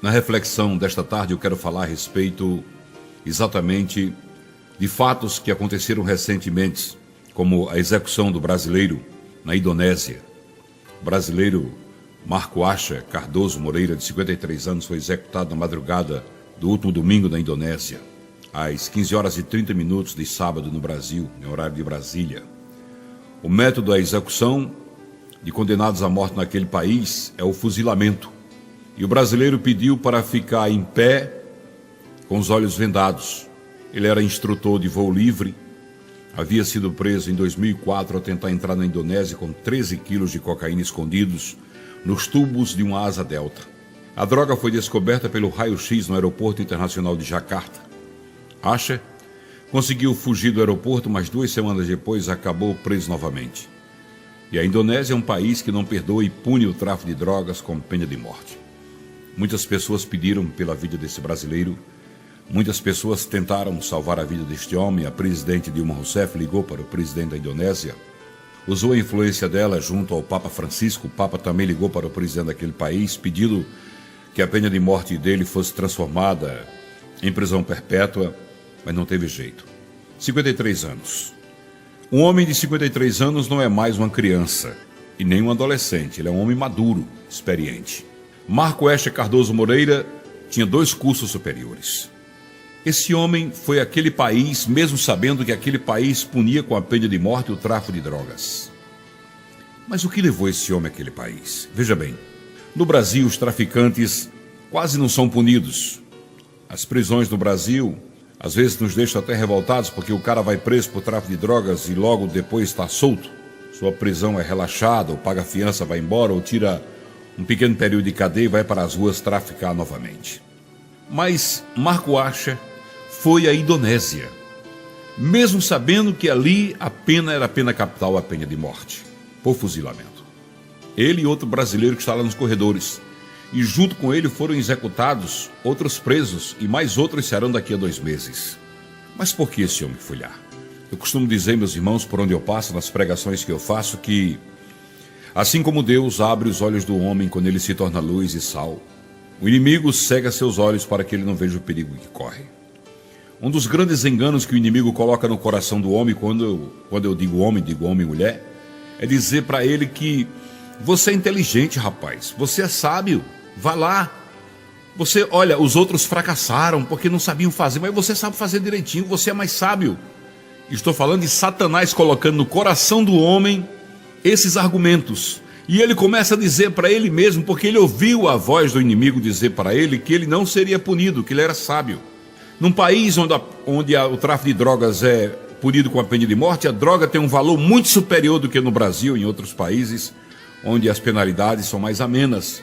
Na reflexão desta tarde eu quero falar a respeito exatamente de fatos que aconteceram recentemente, como a execução do brasileiro na Indonésia. O brasileiro Marco Asher Cardoso Moreira, de 53 anos, foi executado na madrugada do último domingo na Indonésia, às 15 horas e 30 minutos de sábado no Brasil, no horário de Brasília. O método da execução de condenados à morte naquele país é o fuzilamento. E o brasileiro pediu para ficar em pé com os olhos vendados. Ele era instrutor de voo livre, havia sido preso em 2004 ao tentar entrar na Indonésia com 13 quilos de cocaína escondidos nos tubos de uma asa delta. A droga foi descoberta pelo raio-x no aeroporto internacional de Jakarta. Asher conseguiu fugir do aeroporto, mas 2 semanas depois acabou preso novamente. E a Indonésia é um país que não perdoa e pune o tráfico de drogas com pena de morte. Muitas pessoas pediram pela vida desse brasileiro. Muitas pessoas tentaram salvar a vida deste homem. A presidente Dilma Rousseff ligou para o presidente da Indonésia, usou a influência dela junto ao Papa Francisco. O Papa também ligou para o presidente daquele país, pedindo que a pena de morte dele fosse transformada em prisão perpétua, mas não teve jeito. 53 anos. Um homem de 53 anos não é mais uma criança e nem um adolescente, ele é um homem maduro, experiente. Marco Asher Cardoso Moreira tinha 2 cursos superiores. Esse homem foi àquele país, mesmo sabendo que aquele país punia com a pena de morte o tráfico de drogas. Mas o que levou esse homem àquele país? Veja bem, no Brasil os traficantes quase não são punidos. As prisões no Brasil às vezes nos deixam até revoltados, porque o cara vai preso por tráfico de drogas e logo depois está solto. Sua prisão é relaxada, ou paga fiança, vai embora, ou tira um pequeno período de cadeia e vai para as ruas traficar novamente. Mas Marco Asher foi à Indonésia, mesmo sabendo que ali a pena era a pena capital, a pena de morte, por fuzilamento. Ele e outro brasileiro que está lá nos corredores, e junto com ele foram executados outros presos, e mais outros serão daqui a 2 meses. Mas por que esse homem foi lá? Eu costumo dizer, meus irmãos, por onde eu passo, nas pregações que eu faço, que assim como Deus abre os olhos do homem quando ele se torna luz e sal, o inimigo cega seus olhos para que ele não veja o perigo que corre. Um dos grandes enganos que o inimigo coloca no coração do homem, quando eu digo homem e mulher, é dizer para ele que você é inteligente, rapaz, você é sábio, vá lá. Olha, os outros fracassaram porque não sabiam fazer, mas você sabe fazer direitinho, você é mais sábio. Estou falando de Satanás colocando no coração do homem esses argumentos. E ele começa a dizer para ele mesmo, porque ele ouviu a voz do inimigo dizer para ele que ele não seria punido, que ele era sábio. Num país onde o tráfico de drogas é punido com a pena de morte, a droga tem um valor muito superior do que no Brasil e em outros países, onde as penalidades são mais amenas.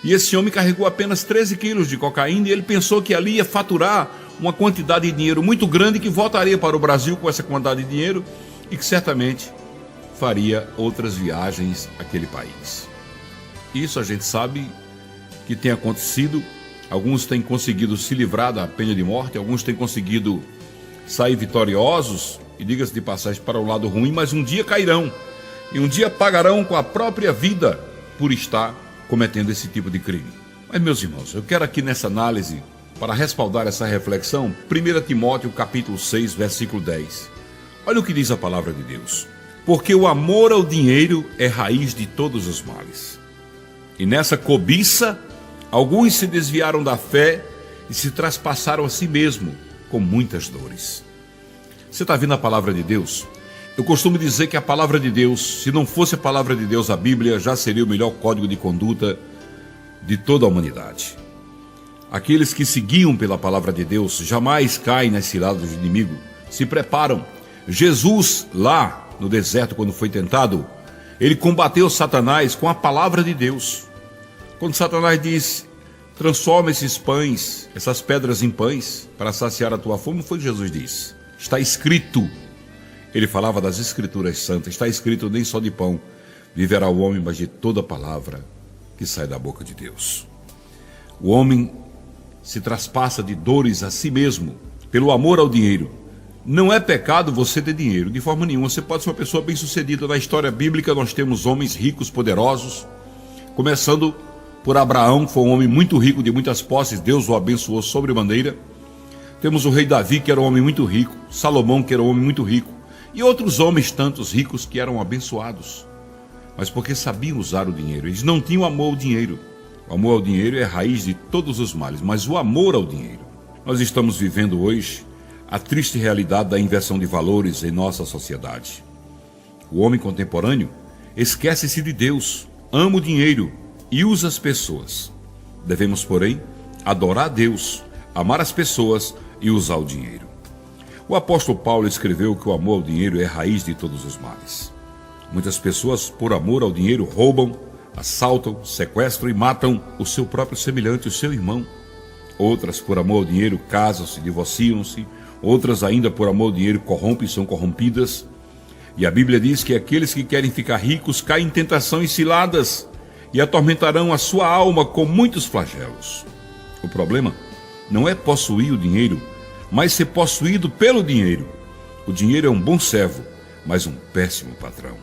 E esse homem carregou apenas 13 quilos de cocaína e ele pensou que ali ia faturar uma quantidade de dinheiro muito grande que voltaria para o Brasil com essa quantidade de dinheiro e que certamente faria outras viagens àquele país. Isso a gente sabe que tem acontecido. Alguns têm conseguido se livrar da pena de morte, alguns têm conseguido sair vitoriosos, e diga-se de passagem para o lado ruim, mas um dia cairão, e um dia pagarão com a própria vida por estar cometendo esse tipo de crime. Mas, meus irmãos, eu quero aqui nessa análise, para respaldar essa reflexão, 1 Timóteo capítulo 6, versículo 10. Olha o que diz a palavra de Deus. Porque o amor ao dinheiro é raiz de todos os males. E nessa cobiça, alguns se desviaram da fé e se traspassaram a si mesmo com muitas dores. Você está vendo a palavra de Deus? Eu costumo dizer que a palavra de Deus, se não fosse a palavra de Deus, a Bíblia já seria o melhor código de conduta de toda a humanidade. Aqueles que seguiam pela palavra de Deus jamais caem nas ciladas do inimigo, se preparam. Jesus, lá no deserto, quando foi tentado, ele combateu Satanás com a palavra de Deus. Quando Satanás diz, transforma esses pães, essas pedras em pães, para saciar a tua fome, foi o que Jesus disse. Está escrito. Ele falava das escrituras santas. Está escrito, nem só de pão viverá o homem, mas de toda palavra que sai da boca de Deus. O homem se traspassa de dores a si mesmo, pelo amor ao dinheiro. Não é pecado você ter dinheiro, de forma nenhuma. Você pode ser uma pessoa bem-sucedida. Na história bíblica nós temos homens ricos, poderosos, começando por Abraão, que foi um homem muito rico, de muitas posses, Deus o abençoou sobremaneira. Temos o rei Davi, que era um homem muito rico, Salomão, que era um homem muito rico, e outros homens tantos ricos que eram abençoados, mas porque sabiam usar o dinheiro. Eles não tinham amor ao dinheiro. O amor ao dinheiro é a raiz de todos os males, mas o amor ao dinheiro. Nós estamos vivendo hoje a triste realidade da inversão de valores em nossa sociedade. O homem contemporâneo esquece-se de Deus, ama o dinheiro e usa as pessoas. Devemos, porém, adorar a Deus, amar as pessoas e usar o dinheiro. O apóstolo Paulo escreveu que o amor ao dinheiro é a raiz de todos os males. Muitas pessoas, por amor ao dinheiro, roubam, assaltam, sequestram e matam o seu próprio semelhante, o seu irmão. Outras, por amor ao dinheiro, casam-se, divorciam-se. Outras, ainda por amor ao dinheiro, corrompem e são corrompidas. E a Bíblia diz que aqueles que querem ficar ricos caem em tentação e ciladas e atormentarão a sua alma com muitos flagelos. O problema não é possuir o dinheiro, mas ser possuído pelo dinheiro. O dinheiro é um bom servo, mas um péssimo patrão.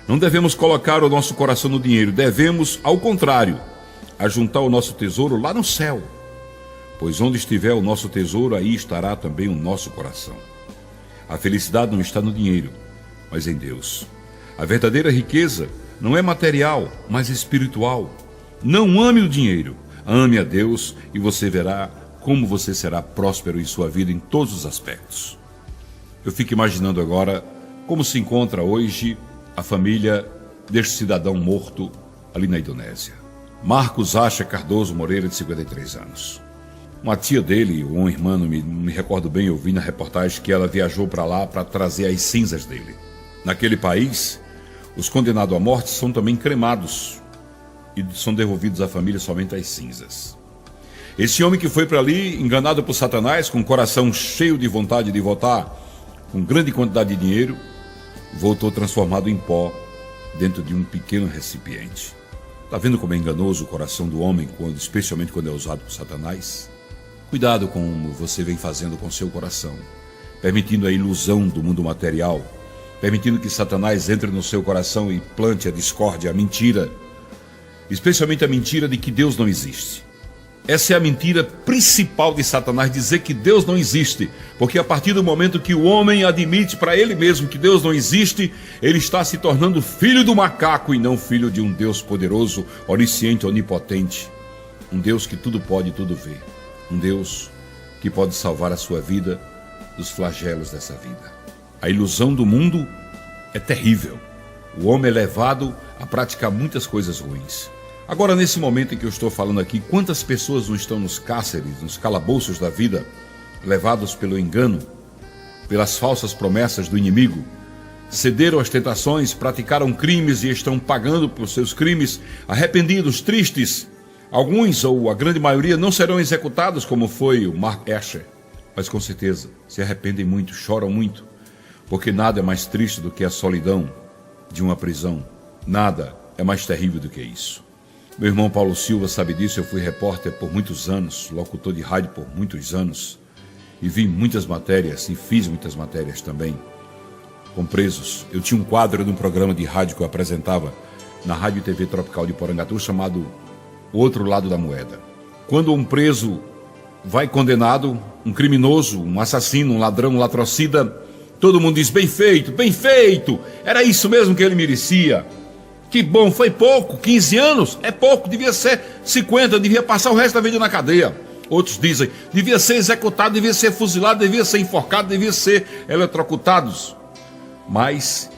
Não devemos colocar o nosso coração no dinheiro, devemos, ao contrário, ajuntar o nosso tesouro lá no céu. Pois onde estiver o nosso tesouro, aí estará também o nosso coração. A felicidade não está no dinheiro, mas em Deus. A verdadeira riqueza não é material, mas espiritual. Não ame o dinheiro, ame a Deus e você verá como você será próspero em sua vida em todos os aspectos. Eu fico imaginando agora como se encontra hoje a família deste cidadão morto ali na Indonésia. Marcos Acha Cardoso Moreira, de 53 anos. Uma tia dele, ou uma irmã, não me recordo bem, eu vi na reportagem que ela viajou para lá para trazer as cinzas dele. Naquele país, os condenados à morte são também cremados e são devolvidos à família somente as cinzas. Esse homem que foi para ali, enganado por Satanás, com o coração cheio de vontade de voltar com grande quantidade de dinheiro, voltou transformado em pó dentro de um pequeno recipiente. Está vendo como é enganoso o coração do homem, especialmente quando é usado por Satanás? Cuidado com como você vem fazendo com seu coração, permitindo a ilusão do mundo material, permitindo que Satanás entre no seu coração e plante a discórdia, a mentira, especialmente a mentira de que Deus não existe. Essa é a mentira principal de Satanás, dizer que Deus não existe, porque a partir do momento que o homem admite para ele mesmo que Deus não existe, ele está se tornando filho do macaco e não filho de um Deus poderoso, onisciente, onipotente, um Deus que tudo pode e tudo vê, um Deus que pode salvar a sua vida dos flagelos dessa vida. A ilusão do mundo é terrível. O homem é levado a praticar muitas coisas ruins. Agora, nesse momento em que eu estou falando aqui, quantas pessoas não estão nos cárceres, nos calabouços da vida, levados pelo engano, pelas falsas promessas do inimigo, cederam às tentações, praticaram crimes e estão pagando por seus crimes, arrependidos, tristes. Alguns, ou a grande maioria, não serão executados, como foi o Mark Escher, mas com certeza se arrependem muito, choram muito, porque nada é mais triste do que a solidão de uma prisão. Nada é mais terrível do que isso. Meu irmão Paulo Silva sabe disso, eu fui repórter por muitos anos, locutor de rádio por muitos anos, e vi muitas matérias, e fiz muitas matérias também, com presos. Eu tinha um quadro de um programa de rádio que eu apresentava na Rádio e TV Tropical de Porangatu, chamado O Outro Lado da Moeda. Quando um preso vai condenado, um criminoso, um assassino, um ladrão, um latrocida, todo mundo diz, bem feito, era isso mesmo que ele merecia. Que bom, foi pouco, 15 anos é pouco, devia ser 50, devia passar o resto da vida na cadeia. Outros dizem, devia ser executado, devia ser fuzilado, devia ser enforcado, devia ser eletrocutados. Mas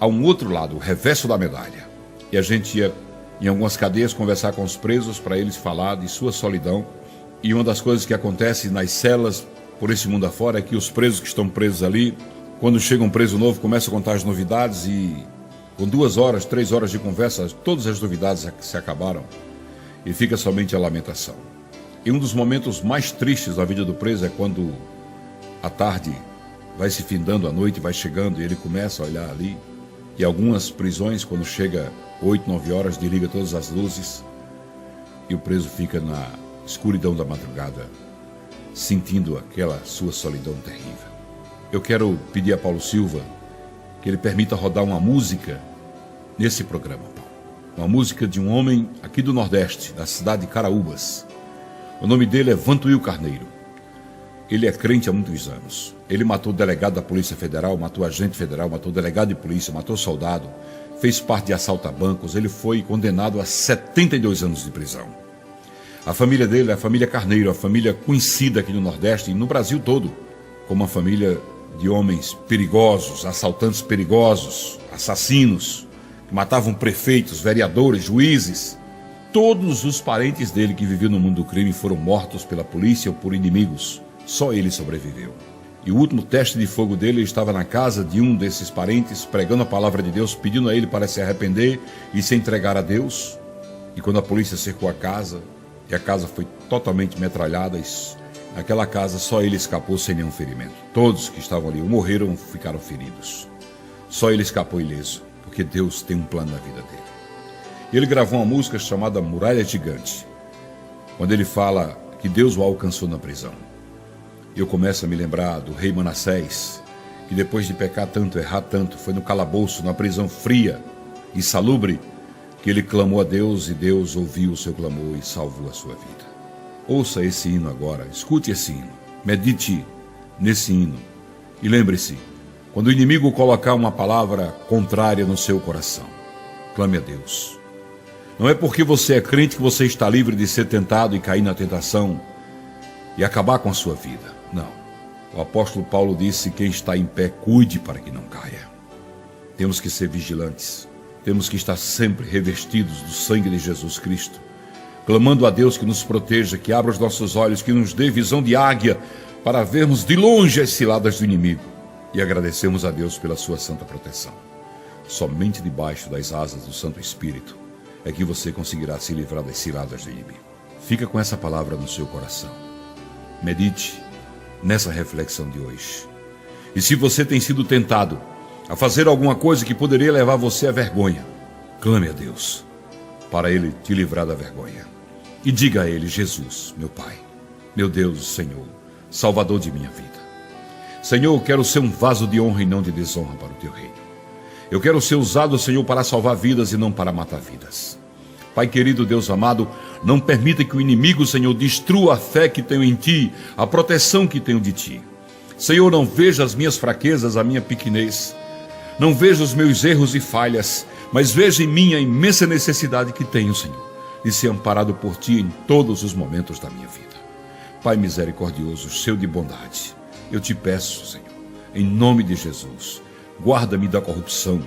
há um outro lado, o reverso da medalha. E a gente ia em algumas cadeias conversar com os presos para eles falar de sua solidão. E uma das coisas que acontece nas celas por esse mundo afora é que os presos que estão presos ali, quando chega um preso novo, começam a contar as novidades e com 2 horas, 3 horas de conversa, todas as novidades se acabaram e fica somente a lamentação. E um dos momentos mais tristes da vida do preso é quando a tarde vai se findando, a noite vai chegando e ele começa a olhar ali. E algumas prisões, quando chega 8, 9 horas, desliga todas as luzes e o preso fica na escuridão da madrugada, sentindo aquela sua solidão terrível. Eu quero pedir a Paulo Silva que ele permita rodar uma música nesse programa, Paulo. uma música de um homem aqui do Nordeste, da cidade de Caraúbas. O nome dele é Vantuil Carneiro. Ele é crente há muitos anos. Ele matou delegado da Polícia Federal, matou agente federal, matou delegado de polícia, matou soldado, fez parte de assalto a bancos. Ele foi condenado a 72 anos de prisão. A família dele é a família Carneiro, a família conhecida aqui no Nordeste e no Brasil todo, como uma família de homens perigosos, assaltantes perigosos, assassinos, que matavam prefeitos, vereadores, juízes. Todos os parentes dele que viviam no mundo do crime foram mortos pela polícia ou por inimigos. Só ele sobreviveu. E o último teste de fogo dele estava na casa de um desses parentes, pregando a palavra de Deus, pedindo a ele para se arrepender e se entregar a Deus. E quando a polícia cercou a casa, e a casa foi totalmente metralhada, naquela casa só ele escapou sem nenhum ferimento. Todos que estavam ali morreram ou ficaram feridos. Só ele escapou ileso, porque Deus tem um plano na vida dele. E ele gravou uma música chamada Muralha Gigante, quando ele fala que Deus o alcançou na prisão. Eu começo a me lembrar do rei Manassés, que depois de pecar tanto, errar tanto, foi no calabouço, na prisão fria e insalubre, que ele clamou a Deus e Deus ouviu o seu clamor e salvou a sua vida. Ouça esse hino agora, escute esse hino, medite nesse hino e lembre-se, quando o inimigo colocar uma palavra contrária no seu coração, clame a Deus. Não é porque você é crente que você está livre de ser tentado e cair na tentação e acabar com a sua vida. Não. O apóstolo Paulo disse: quem está em pé, cuide para que não caia. Temos que ser vigilantes. Temos que estar sempre revestidos do sangue de Jesus Cristo, clamando a Deus que nos proteja, que abra os nossos olhos, que nos dê visão de águia para vermos de longe as ciladas do inimigo e agradecemos a Deus pela sua santa proteção. Somente debaixo das asas do Santo Espírito é que você conseguirá se livrar das ciladas do inimigo. Fica com essa palavra no seu coração. Medite nessa reflexão de hoje. E se você tem sido tentado a fazer alguma coisa que poderia levar você à vergonha, clame a Deus para Ele te livrar da vergonha. E diga a Ele: Jesus, meu Pai, meu Deus, Senhor, Salvador de minha vida. Senhor, eu quero ser um vaso de honra e não de desonra para o Teu reino. Eu quero ser usado, Senhor, para salvar vidas e não para matar vidas. Pai querido, Deus amado, não permita que o inimigo, Senhor, destrua a fé que tenho em Ti, a proteção que tenho de Ti. Senhor, não veja as minhas fraquezas, a minha pequenez. Não veja os meus erros e falhas, mas veja em mim a imensa necessidade que tenho, Senhor, de ser amparado por Ti em todos os momentos da minha vida. Pai misericordioso, cheio de bondade, eu Te peço, Senhor, em nome de Jesus, guarda-me da corrupção,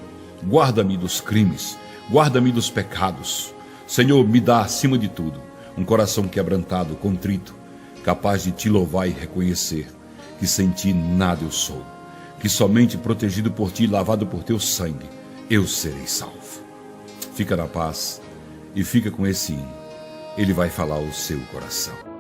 guarda-me dos crimes, guarda-me dos pecados. Senhor, me dá, acima de tudo, um coração quebrantado, contrito, capaz de Te louvar e reconhecer que sem Ti nada eu sou, que somente protegido por Ti, lavado por Teu sangue, eu serei salvo. Fica na paz e fica com esse hino. Ele vai falar ao seu coração.